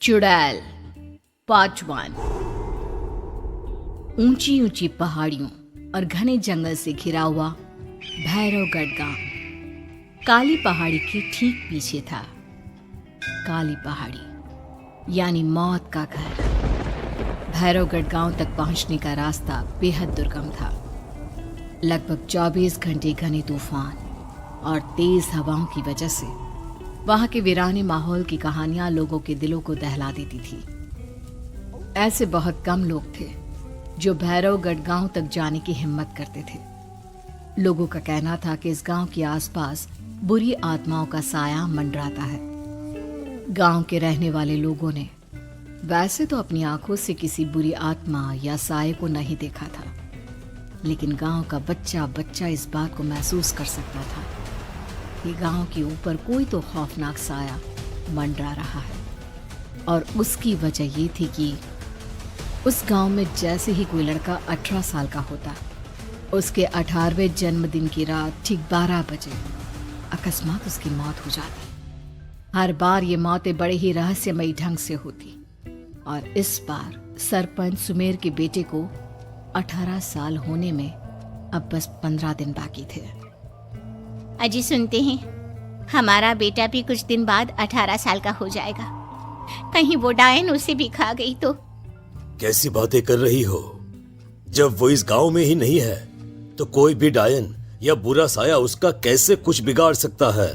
चुड़ैल पार्ट 1। ऊंची ऊंची पहाड़ियों और घने जंगल से घिरा हुआ भैरवगढ़ गांव काली पहाड़ी के ठीक पीछे था। काली पहाड़ी यानी मौत का घर। भैरवगढ़ गांव तक पहुंचने का रास्ता बेहद दुर्गम था। लगभग 24 घंटे घने तूफान और तेज हवाओं की वजह से वहां के वीराने माहौल की कहानियां लोगों के दिलों को दहला देती थी। ऐसे बहुत कम लोग थे जो भैरवगढ़ गांव तक जाने की हिम्मत करते थे। लोगों का कहना था कि इस गांव के आसपास बुरी आत्माओं का साया मंडराता है। गांव के रहने वाले लोगों ने वैसे तो अपनी आंखों से किसी बुरी आत्मा या साये को नहीं देखा था, लेकिन गांव का बच्चा बच्चा इस बात को महसूस कर सकता था कि गांव के ऊपर कोई तो खौफनाक साया मंडरा रहा है। और उसकी वजह ये थी कि उस गांव में जैसे ही कोई लड़का 18 साल का होता, उसके 18वें जन्मदिन की रात ठीक 12 बजे अकस्मात उसकी मौत हो जाती। हर बार ये मौतें बड़े ही रहस्यमयी ढंग से होती और इस बार सरपंच सुमेर के बेटे को 18 साल होने में अब बस 15 दिन बाकी थे। अजी सुनते हैं, हमारा बेटा भी कुछ दिन बाद 18 साल का हो जाएगा। कहीं वो डायन उसे भी खा गई तो? कैसी बातें कर रही हो? जब वो इस गांव में ही नहीं है तो कोई भी डायन या बुरा साया उसका कैसे कुछ बिगाड़ सकता है?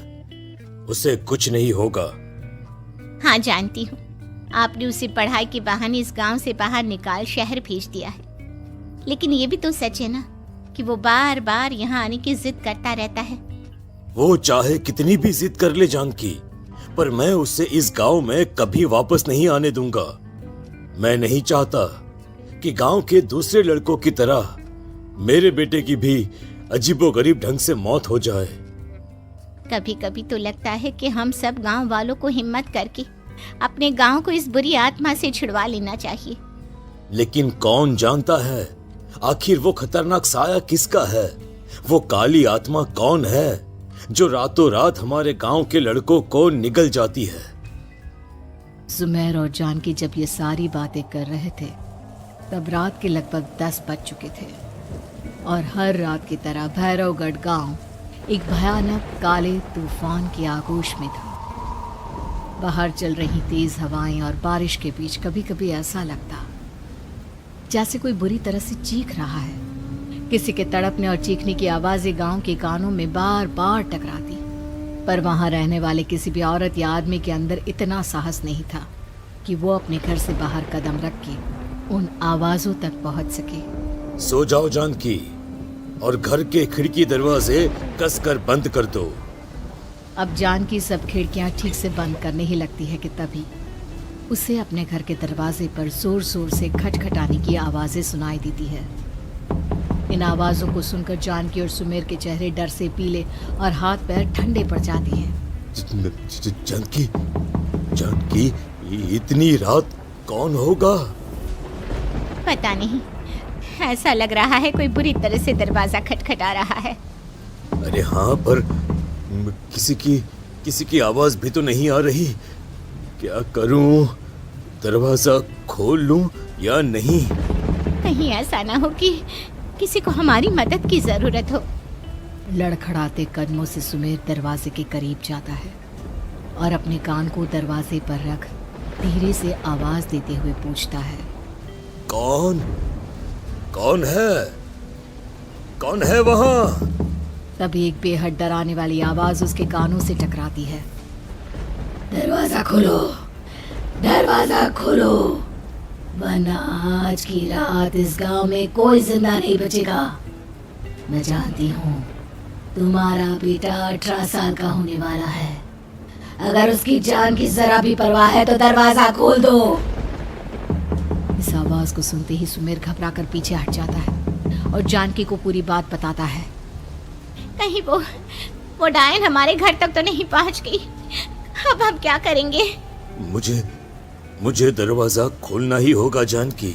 उसे कुछ नहीं होगा। हाँ जानती हूँ, आपने उसे पढ़ाई के बहाने इस गांव से बाहर निकाल शहर भेज दिया है, लेकिन ये भी तो सच है ना कि वो बार बार यहाँ आने की जिद करता रहता है। वो चाहे कितनी भी जिद कर ले जानकी, पर मैं उसे इस गांव में कभी वापस नहीं आने दूंगा। मैं नहीं चाहता कि गांव के दूसरे लड़कों की तरह मेरे बेटे की भी अजीबोगरीब ढंग से मौत हो जाए। कभी कभी तो लगता है कि हम सब गांव वालों को हिम्मत करके अपने गांव को इस बुरी आत्मा से छुड़वा लेना चाहिए। लेकिन कौन जानता है आखिर वो खतरनाक साया किसका है? वो काली आत्मा कौन है जो रातों रात हमारे गांव के लड़कों को निगल जाती है? सुमेर और जानकी जब ये सारी बातें कर रहे थे तब रात के लगभग 10 बज चुके थे और हर रात की तरह भैरवगढ़ गांव एक भयानक काले तूफान की आगोश में था। बाहर चल रही तेज हवाएं और बारिश के बीच कभी कभी ऐसा लगता जैसे कोई बुरी तरह से चीख रहा है। किसी के तड़पने और चीखने की आवाजें गांव के कानों में बार बार टकराती, पर वहां रहने वाले किसी भी औरत या आदमी के अंदर इतना साहस नहीं था कि वो अपने घर से बाहर कदम रख के उन आवाजों तक पहुंच सके। सो जाओ जानकी और घर के खिड़की दरवाजे कसकर बंद कर दो। अब जानकी सब खिड़कियां ठीक से बंद करने ही लगती है कि तभी उसे अपने घर के दरवाजे पर जोर जोर से खटखटाने की आवाजें सुनाई देती है। इन आवाजों को सुनकर जानकी और सुमेर के चेहरे डर से पीले और हाथ पैर ठंडे पड़ जाते हैं। जानकी, जानकी, इतनी रात कौन होगा? पता नहीं, ऐसा लग रहा है कोई बुरी तरह से दरवाजा खटखटा रहा है। अरे हाँ, पर किसी की आवाज भी तो नहीं आ रही। क्या करूं? दरवाजा खोल लूं या नहीं? कहीं ऐसा ना हो कि किसी को हमारी मदद की जरूरत हो। लड़खड़ाते कदमों से सुमेर दरवाजे के करीब जाता है और अपने कान को दरवाजे पर रख धीरे से आवाज देते हुए पूछता है, कौन कौन है? कौन है वहां? तभी एक बेहद डराने वाली आवाज उसके कानों से टकराती है। दरवाजा खोलो, दरवाजा खोलो, वरना आज की रात इस गांव में कोई जिंदा नहीं बचेगा। मैं जानती हूँ तुम्हारा बेटा 18 साल का होने वाला है। अगर उसकी जान की जरा भी परवाह है तो दरवाजा खोल दो। इस आवाज को सुनते ही सुमेर घबरा कर पीछे हट जाता है और जानकी को पूरी बात बताता है। कहीं वो डायन हमारे घर तक तो नहीं पहुंच गई? अब हम क्या करेंगे? मुझे दरवाजा खोलना ही होगा जानकी।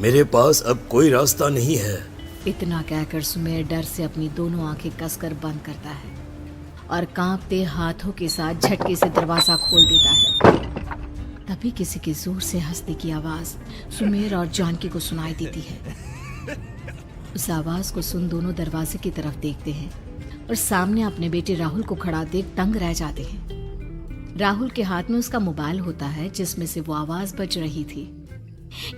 मेरे पास अब कोई रास्ता नहीं है। इतना कहकर सुमेर डर से अपनी दोनों आंखें कसकर बंद करता है और कांपते हाथों के साथ झटके से दरवाजा खोल देता है। तभी किसी के जोर से हंसने की आवाज सुमेर और जानकी को सुनाई देती है। उस आवाज को सुन दोनों दरवाजे की तरफ देखते हैं और सामने अपने बेटे राहुल को खड़ा देख दंग रह जाते हैं। राहुल के हाथ में उसका मोबाइल होता है जिसमें से वो आवाज बज रही थी।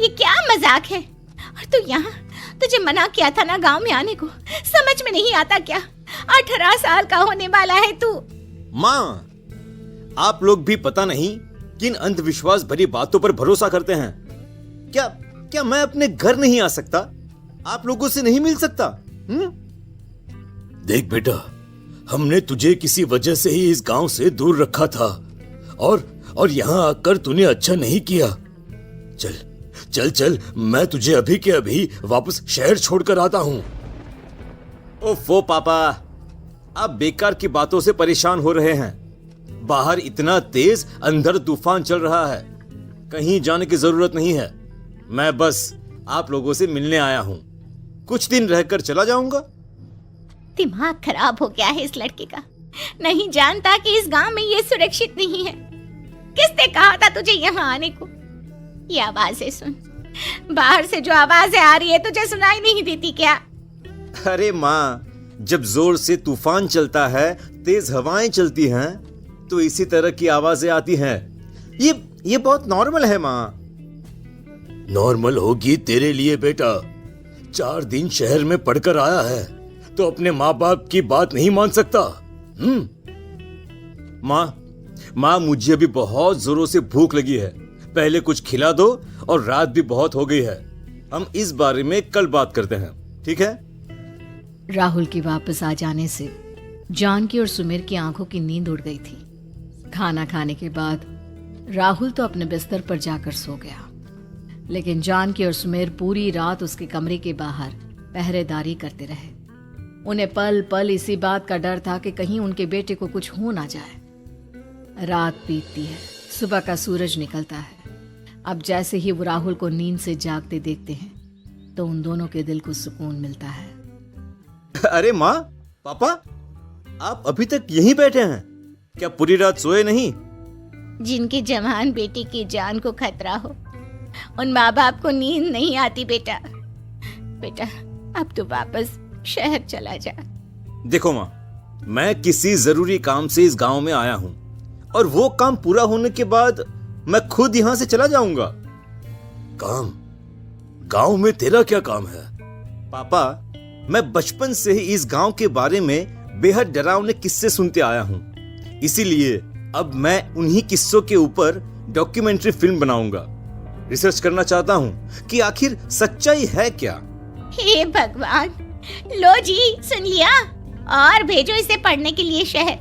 ये क्या मजाक है? और तू यहाँ, तुझे मना किया था ना गांव में आने को, समझ में नहीं आता क्या? 18 साल का होने वाला है तू। माँ, आप लोग भी पता नहीं किन अंधविश्वास भरी बातों पर भरोसा करते हैं। क्या मैं अपने घर नहीं आ सकता? आप लोगों से नहीं मिल सकता? देख बेटा, हमने तुझे किसी वजह से ही इस गांव से दूर रखा था और यहाँ आकर तूने अच्छा नहीं किया। चल चल चल, मैं तुझे अभी के अभी वापस शहर छोड़कर आता हूँ। ओफो पापा, आप बेकार की बातों से परेशान हो रहे हैं। बाहर इतना तेज अंधड़ तूफान चल रहा है, कहीं जाने की जरूरत नहीं है। मैं बस आप लोगों से मिलने आया हूँ, कुछ दिन रहकर चला जाऊंगा। दिमाग खराब हो गया है इस लड़के का, नहीं जानता कि इस गांव में ये सुरक्षित नहीं है। किसने कहा था तुझे यहाँ आने को? ये आवाजें सुन, बाहर से जो आवाजें आ रही है तुझे सुनाई नहीं देती क्या? अरे माँ, जब जोर से तूफान चलता है, तेज हवाएं चलती हैं, तो इसी तरह की आवाजें आती हैं। ये बहुत नॉर्मल है माँ। नॉर्मल होगी तेरे लिए बेटा। 4 दिन शहर में पढ़कर आया है तो अपने माँ बाप की बात नहीं मान सकता। माँ, मुझे अभी बहुत जोरों से भूख लगी है, पहले कुछ खिला दो, और रात भी बहुत हो गई है। हम इस बारे में कल बात करते हैं, ठीक है? राहुल के वापस आ जाने से जानकी और सुमेर की आंखों की नींद उड़ गई थी। खाना खाने के बाद राहुल तो अपने बिस्तर पर जाकर सो गया, लेकिन जानकी और सुमेर पूरी रात उसके कमरे के बाहर पहरेदारी करते रहे। उन्हें पल पल इसी बात का डर था कि कहीं उनके बेटे को कुछ हो ना जाए। रात बीतती है, सुबह का सूरज निकलता है। अब जैसे ही वो राहुल को नींद से जागते देखते हैं तो उन दोनों के दिल को सुकून मिलता है। अरे माँ, पापा, आप अभी तक यहीं बैठे हैं? क्या पूरी रात सोए नहीं? जिनके जवान बेटे की जान को खतरा हो, उन माँ बाप को नींद नहीं आती बेटा। अब तो वापस शहर चला जा। देखो माँ, मैं किसी जरूरी काम से इस गांव में आया हूँ, और वो काम पूरा होने के बाद मैं खुद यहाँ से चला जाऊंगा। काम? गांव में तेरा क्या काम है? पापा, मैं बचपन से ही इस गांव के बारे में बेहद डरावने किस्से सुनते आया हूँ, इसीलिए अब मैं उन्हीं किस्सों के ऊपर डॉक्यूमेंट्री फिल्म बनाऊंगा। रिसर्च करना चाहता हूँ कि आखिर सच्चाई है क्या। हे भगवान, लो जी, सुन लिया, और भेजो इसे पढ़ने के लिए शहर।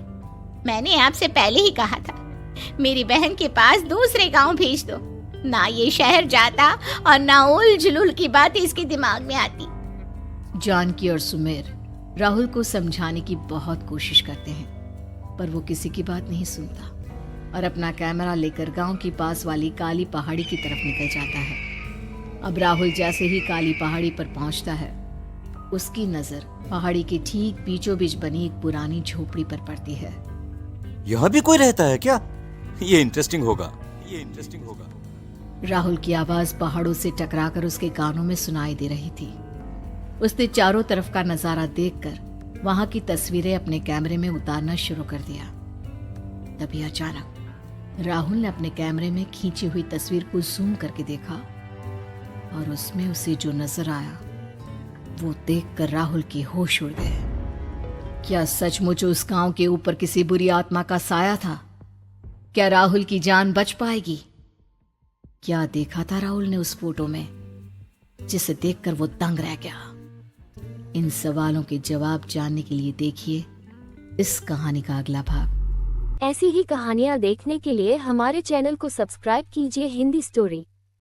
मैंने आपसे पहले ही कहा था, मेरी बहन के पास दूसरे गांव भेज दो। ना ये शहर जाता और ना उल जुलूल की बात इसके दिमाग में आती। जानकी और सुमेर राहुल को समझाने की बहुत कोशिश करते हैं, पर वो किसी की बात नहीं सुनता और अपना कैमरा लेकर गांव की पास वाली काली पहाड़ी की तरफ निकल जाता है। अब राहुल जैसे ही काली पहाड़ी पर पहुंचता है, उसकी नजर पहाड़ी के ठीक बीचों बीच बनी एक पुरानी झोपड़ी पर पड़ती है। यहाँ भी कोई रहता है क्या? ये इंटरेस्टिंग होगा। राहुल की आवाज पहाड़ों से टकराकर उसके कानों में सुनाई दे रही थी। उसने चारों तरफ का नजारा देखकर वहां की तस्वीरें अपने कैमरे में उतारना शुरू कर दिया। तभी अचानक राहुल ने अपने कैमरे में खींची हुई तस्वीर को जूम करके देखा और उसमें उसे जो नजर आया वो देखकर राहुल की होश उड़ गए। क्या सचमुच उस गांव के ऊपर किसी बुरी आत्मा का साया था? क्या राहुल की जान बच पाएगी? क्या देखा था राहुल ने उस फोटो में जिसे देखकर वो दंग रह गया? इन सवालों के जवाब जानने के लिए देखिए इस कहानी का अगला भाग। ऐसी ही कहानियाँ देखने के लिए हमारे चैनल को सब्सक्राइब कीजिए हिंदी स्टोरी।